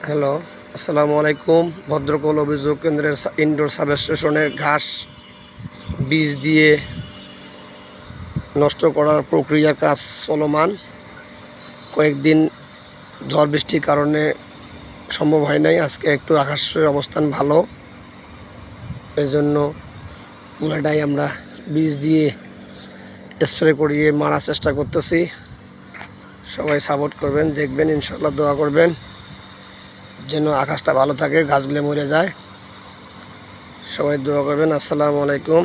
Hello, আসসালামু আলাইকুম। ভদ্রকল অভিযোগ কেন্দ্রের ইনডোর সাবস্টেশনের ঘাস বীজ দিয়ে নষ্ট করার প্রক্রিয়ার কাজ চলমান। কয়েকদিন ঝড় বৃষ্টির কারণে সম্ভব হয় নাই। আজকে একটু আকাশের অবস্থান ভালো, এজন্য পুরাটাই আমরা বীজ দিয়ে স্প্রে করিয়ে মারার চেষ্টা করতেছি। সবাই সাপোর্ট করবেন, দেখবেন, ইনশাল্লাহ দোয়া করবেন যেন আকাশটা ভালো থাকে, গাছগুলো মরে যায়। সবাই দোয়া করবেন। আসসালামু আলাইকুম।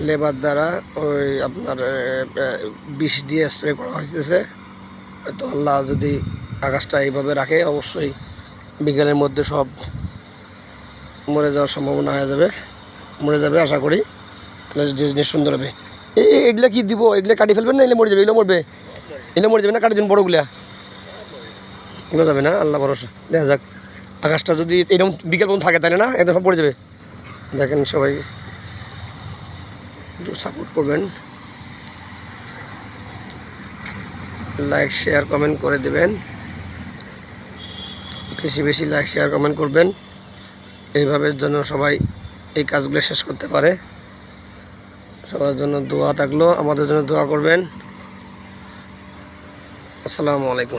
লেবার দ্বারা ওই আপনার বিষ দিয়ে স্প্রে করা হয়েছে। তো আল্লাহ যদি আকাশটা এইভাবে রাখে, অবশ্যই বিকেলের মধ্যে সব মরে যাওয়ার সম্ভাবনা মরে যাবে আশা করি। যে জিনিস সুন্দর হবে। এগুলা কি দিব? এগুলো কাটি ফেলবেন না? এগুলো মরে যাবে? এগুলো মরে যাবে না? কাটি দিন বড়গুলা, এগুলো যাবে না। আল্লাহ ভরসা, দেখা যাক। আকাশটা যদি এরকম বিকেল পর্যন্ত থাকে তাহলে না একদম সব পড়ে যাবে। দেখেন, সবাই একটু সাপোর্ট করবেন, লাইক শেয়ার কমেন্ট করে দেবেন। বেশি বেশি লাইক শেয়ার কমেন্ট করবেন, এইভাবে যেন সবাই এই কাজগুলো শেষ করতে পারে। সবার জন্য দোয়া থাকলো, আমাদের জন্য দোয়া করবেন। আসসালামু আলাইকুম।